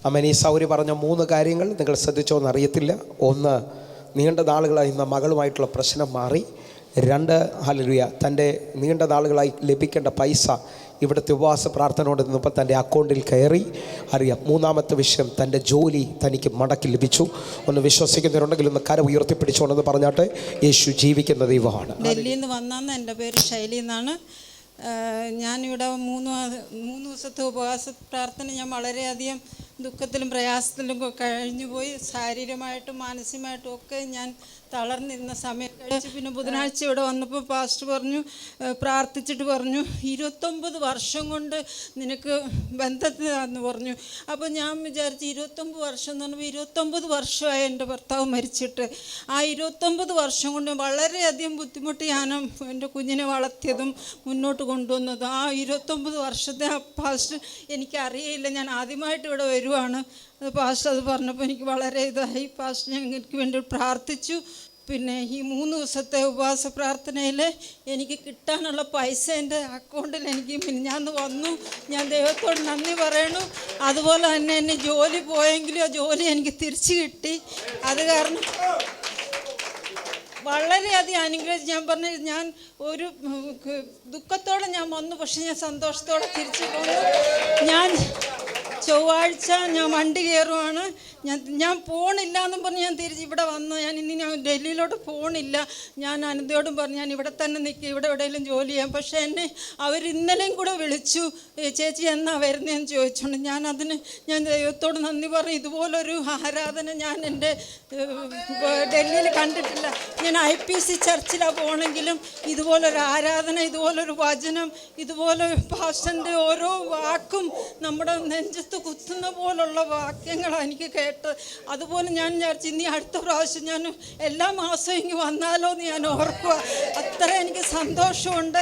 അമ്മേനി സൗരി പറഞ്ഞ 3 കാര്യങ്ങൾ നിങ്ങൾ ശ്രദ്ധിച്ചോന്ന് അറിയത്തില്ല. 1, നീണ്ട നാളുകളായി ഇന്ന് മകളുമായിട്ടുള്ള പ്രശ്നം മാറി. 2, ഹല്ലേലൂയ, തൻ്റെ നീണ്ട നാളുകളായി ലഭിക്കേണ്ട പൈസ ഇവിടുത്തെ ഉപവാസ പ്രാർത്ഥന കൊണ്ട് നിന്നപ്പോൾ തൻ്റെ അക്കൗണ്ടിൽ കയറി. അറിയാം. 3-ാമത്തെ വിഷയം, തൻ്റെ ജോലി തനിക്ക് മടക്കി ലഭിച്ചു. ഒന്ന് വിശ്വസിക്കുന്നവരുണ്ടെങ്കിൽ ഒന്ന് കര ഉയർത്തിപ്പിടിച്ചോണെന്ന് പറഞ്ഞാട്ട്, യേശു ജീവിക്കുന്ന ദൈവമാണ്. ഡൽഹിയിൽ നിന്ന് വന്നാന്ന്. എൻ്റെ പേര് ശൈലി എന്നാണ്. ഞാനിവിടെ 3 ദിവസത്തെ ഉപവാസ പ്രാർത്ഥന ഞാൻ വളരെയധികം ദുഃഖത്തിലും പ്രയാസത്തിലും കഴിഞ്ഞുപോയി. ശാരീരികമായിട്ടും മാനസികമായിട്ടും ഒക്കെ ഞാൻ തളർന്നിരുന്ന സമയം കഴിച്ച് പിന്നെ ബുധനാഴ്ച ഇവിടെ വന്നപ്പോൾ പാസ്റ്റർ പറഞ്ഞു, പ്രാർത്ഥിച്ചിട്ട് പറഞ്ഞു, 29 വർഷം കൊണ്ട് നിനക്ക് ബന്ധത്തിലാന്ന് പറഞ്ഞു. അപ്പോൾ ഞാൻ വിചാരിച്ചു 29 വർഷം എന്ന് പറഞ്ഞപ്പോൾ 29 വർഷമായി എൻ്റെ ഭർത്താവ് മരിച്ചിട്ട്. ആ 29 വർഷം കൊണ്ട് വളരെയധികം ബുദ്ധിമുട്ട് ഞാൻ എൻ്റെ കുഞ്ഞിനെ വളർത്തിയതും മുന്നോട്ട് കൊണ്ടുവന്നതും. ആ 29 വർഷത്തെ പാസ്റ്റർ എനിക്കറിയില്ല. ഞാൻ ആദ്യമായിട്ട് ഇവിടെ വരുവാണ്. പാസ്റ്റർ അത് പറഞ്ഞപ്പോൾ എനിക്ക് വളരെ ഇതായി. പാസ്റ്റർ എനിക്ക് വേണ്ടി പ്രാർത്ഥിച്ചു. പിന്നെ ഈ 3 ദിവസത്തെ ഉപവാസ പ്രാർത്ഥനയിൽ എനിക്ക് കിട്ടാനുള്ള പൈസ എൻ്റെ അക്കൗണ്ടിൽ എനിക്ക് മിനിഞ്ഞാന്ന് വന്നു. ഞാൻ ദൈവത്തോട് നന്ദി പറയണു. അതുപോലെ തന്നെ എന്നെ ജോലി പോയെങ്കിലും ആ ജോലി എനിക്ക് തിരിച്ചു കിട്ടി. അത് കാരണം വളരെയധികം അനുഗ്രഹിച്ച്. ഞാൻ പറഞ്ഞു, ഞാൻ ഒരു ദുഃഖത്തോടെ ഞാൻ വന്നു, പക്ഷെ ഞാൻ സന്തോഷത്തോടെ തിരിച്ചു പോന്നു. ഞാൻ ചൊവ്വാഴ്ച ഞാൻ വണ്ടി കയറുവാണ്. ഞാൻ പോണില്ല എന്നും പറഞ്ഞ് ഞാൻ തിരിച്ച് ഇവിടെ വന്നു. ഞാൻ ഡൽഹിയിലോട്ട് പോണില്ല. ഞാൻ അനന്തയോടും പറഞ്ഞു, ഞാൻ ഇവിടെ തന്നെ നിൽക്കുക, ഇവിടെ എവിടെയെങ്കിലും ജോലി ചെയ്യാം. പക്ഷേ എന്നെ അവർ ഇന്നലെയും കൂടെ വിളിച്ചു, ചേച്ചി എന്നാ വരുന്നതെന്ന് ചോദിച്ചോണ്ട് ഞാൻ ദൈവത്തോട് നന്ദി പറഞ്ഞു. ഇതുപോലൊരു ആരാധന ഞാൻ എൻ്റെ ഡൽഹിയിൽ കണ്ടിട്ടില്ല. ഞാൻ IPC ചർച്ചിലാണ് പോകണമെങ്കിലും ഇതുപോലൊരു ആരാധന, ഇതുപോലൊരു വചനം, ഇതുപോലെ പാസ്റ്ററിൻ്റെ ഓരോ വാക്കും നമ്മുടെ നെഞ്ചത്ത് കുത്തുന്ന പോലുള്ള വാക്യങ്ങളാണ് എനിക്ക് കേട്ടത്. അതുപോലെ ഞാൻ വിചാരിച്ചു, ഇനി അടുത്ത പ്രാവശ്യം ഞാൻ എല്ലാ മാസവും ഇങ്ങ് വന്നാലോ എന്ന് ഞാൻ ഓർക്കുക. അത്ര എനിക്ക് സന്തോഷമുണ്ട്.